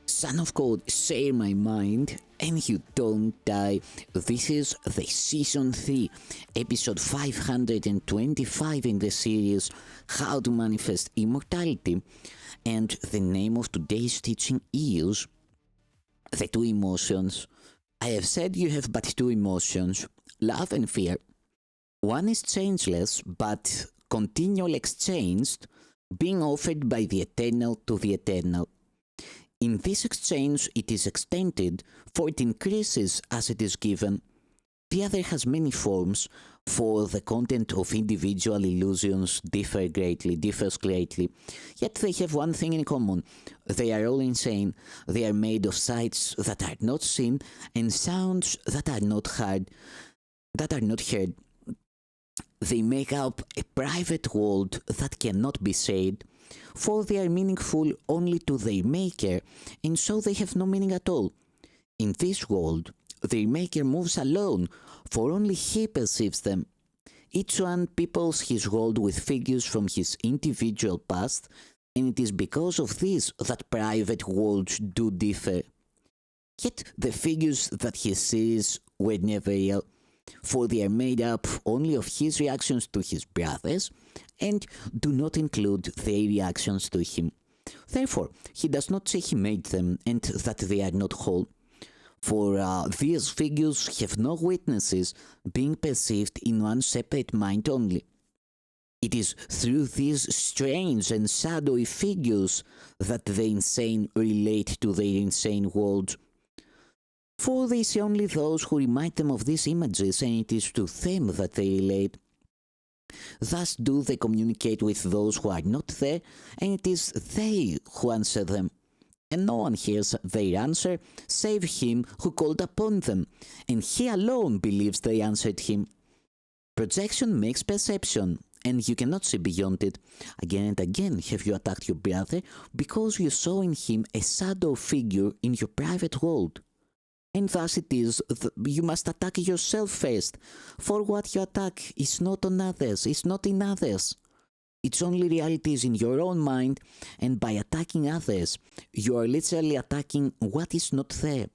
Son of God, share my mind, and you don't die. This is the Season 3, Episode 525 in the series How to Manifest Immortality, and the name of today's teaching is The Two Emotions. I have said you have but two emotions, love and fear. One is changeless, but continually exchanged, being offered by the eternal to the eternal. In this exchange, it is extended, for it increases as it is given. The other has many forms, for the content of individual illusions differs greatly, yet they have one thing in common. They are all insane. They are made of sights that are not seen and sounds that are not heard. They make up a private world that cannot be said, for they are meaningful only to their maker, and so they have no meaning at all. In this world, their maker moves alone, for only he perceives them. Each one peoples his world with figures from his individual past, and it is because of this that private worlds do differ. Yet the figures that he sees were never real, for they are made up only of his reactions to his brothers, and do not include their reactions to him. Therefore, he does not say he made them, and that they are not whole. For these figures have no witnesses, being perceived in one separate mind only. It is through these strange and shadowy figures that the insane relate to their insane world. For they see only those who remind them of these images, and it is to them that they relate. Thus do they communicate with those who are not there, and it is they who answer them. And no one hears their answer save him who called upon them, and he alone believes they answered him. Projection makes perception, and you cannot see beyond it. Again and again have you attacked your brother because you saw in him a shadow figure in your private world. And thus it is you must attack yourself first, for what you attack is not on others, is not in others. Its only reality is in your own mind, and by attacking others, you are literally attacking what is not there.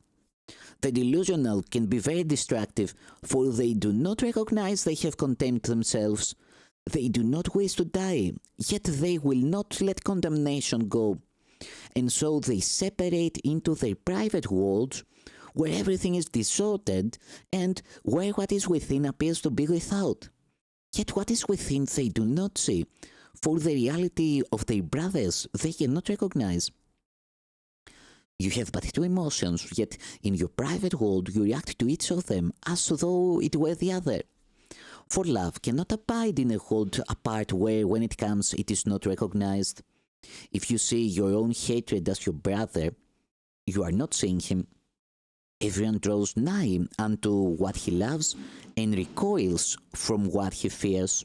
The delusional can be very destructive, for they do not recognize they have condemned themselves. They do not wish to die, yet they will not let condemnation go. And so they separate into their private worlds, where everything is disordered, and where what is within appears to be without. Yet what is within they do not see, for the reality of their brothers they cannot recognize. You have but two emotions, yet in your private world you react to each of them as though it were the other. For love cannot abide in a world apart where, when it comes, it is not recognized. If you see your own hatred as your brother, you are not seeing him. Everyone draws nigh unto what he loves and recoils from what he fears.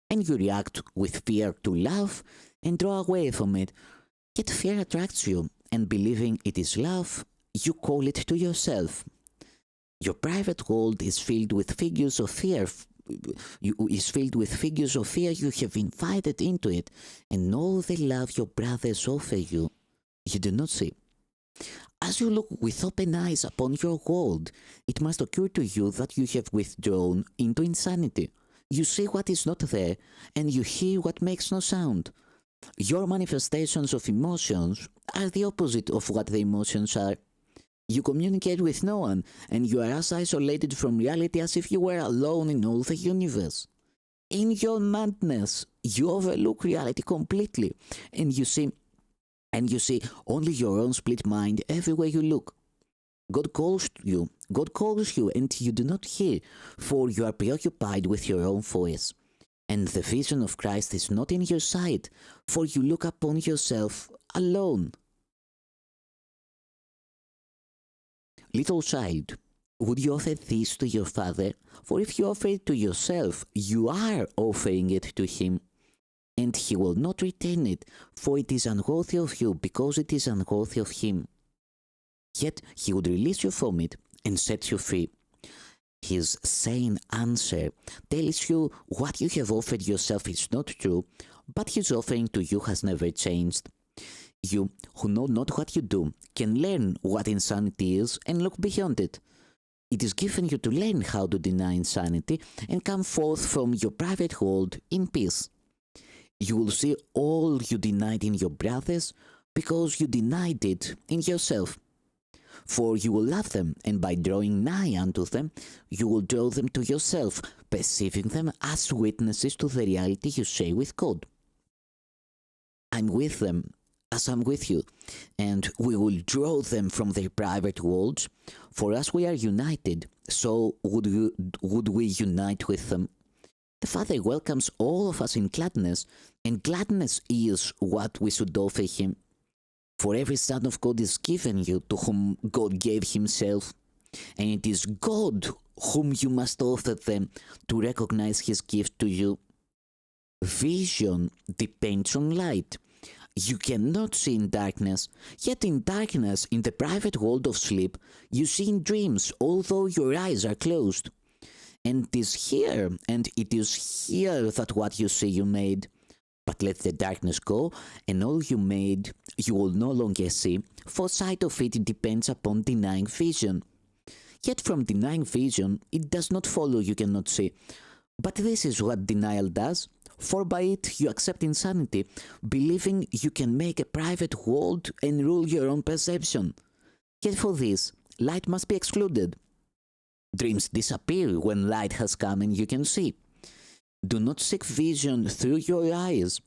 And you react with fear to love and draw away from it. Yet fear attracts you, and believing it is love, you call it to yourself. Your private world is filled with figures of fear. You have invited into it, and all the love your brothers offer you, you do not see. As you look with open eyes upon your world, it must occur to you that you have withdrawn into insanity. You see what is not there, and you hear what makes no sound. Your manifestations of emotions are the opposite of what the emotions are. You communicate with no one, and you are as isolated from reality as if you were alone in all the universe. In your madness, you overlook reality completely, and you see only your own split mind everywhere you look. God calls you, and you do not hear, for you are preoccupied with your own voice. And the vision of Christ is not in your sight, for you look upon yourself alone. Little child, would you offer this to your father? For if you offer it to yourself, you are offering it to him. And he will not retain it, for it is unworthy of you, because it is unworthy of him. Yet he would release you from it and set you free. His sane answer tells you what you have offered yourself is not true, but his offering to you has never changed. You, who know not what you do, can learn what insanity is and look beyond it. It is given you to learn how to deny insanity and come forth from your private world in peace. You will see all you denied in your brothers because you denied it in yourself. For you will love them, and by drawing nigh unto them, you will draw them to yourself, perceiving them as witnesses to the reality you share with God. I'm with them as I'm with you, and we will draw them from their private worlds, for as we are united, so would we unite with them. The Father welcomes all of us in gladness, and gladness is what we should offer Him. For every Son of God is given you to whom God gave Himself, and it is God whom you must offer them to recognize His gift to you. Vision depends on light. You cannot see in darkness, yet in darkness, in the private world of sleep, you see in dreams, although your eyes are closed. And it is here that what you see you made. But let the darkness go, and all you made you will no longer see, for sight of it depends upon denying vision. Yet from denying vision, it does not follow you cannot see. But this is what denial does, for by it you accept insanity, believing you can make a private world and rule your own perception. Yet for this, light must be excluded. Dreams disappear when light has come and you can see. Do not seek vision through your eyes,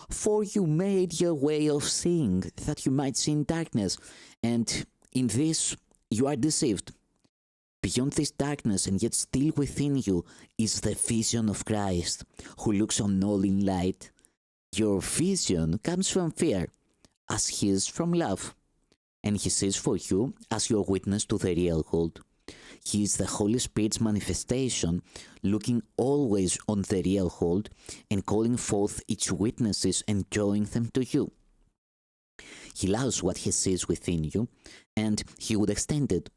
for you made your way of seeing that you might see in darkness, and in this you are deceived. Beyond this darkness and yet still within you is the vision of Christ, who looks on all in light. Your vision comes from fear, as His from love, and He sees for you as your witness to the real world. He is the Holy Spirit's manifestation, looking always on the real world and calling forth its witnesses and drawing them to you. He loves what He sees within you, and He would extend it.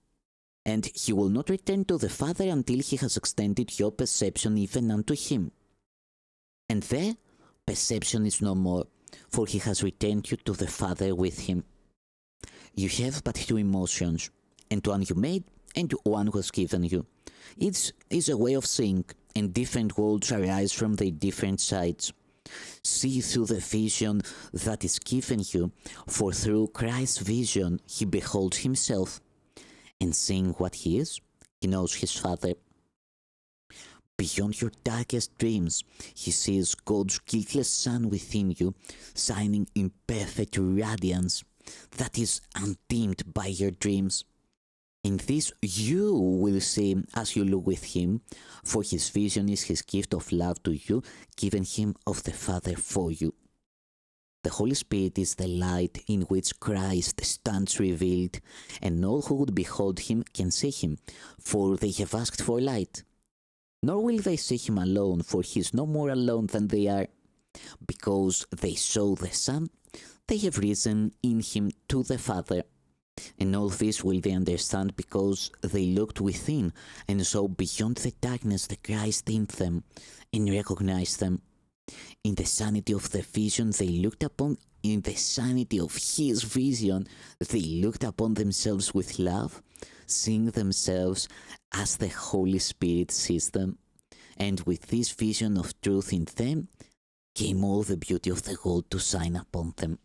And He will not return to the Father until He has extended your perception even unto Him. And there, perception is no more, for He has returned you to the Father with Him. You have but two emotions, and one you made, and one was given you. Each is a way of seeing, and different worlds arise from their different sides. See through the vision that is given you, for through Christ's vision He beholds Himself, and seeing what He is, He knows His Father. Beyond your darkest dreams, He sees God's guiltless Son within you, shining in perfect radiance that is undimmed by your dreams. In this you will see as you look with Him, for His vision is His gift of love to you, given Him of the Father for you. The Holy Spirit is the light in which Christ stands revealed, and all who would behold Him can see Him, for they have asked for light. Nor will they see Him alone, for He is no more alone than they are. Because they saw the Son, they have risen in Him to the Father. And all this will they understand because they looked within and saw beyond the darkness the Christ in them and recognized them. In the sanity of the vision they looked upon, in the sanity of His vision, they looked upon themselves with love, seeing themselves as the Holy Spirit sees them. And with this vision of truth in them, came all the beauty of the world to shine upon them.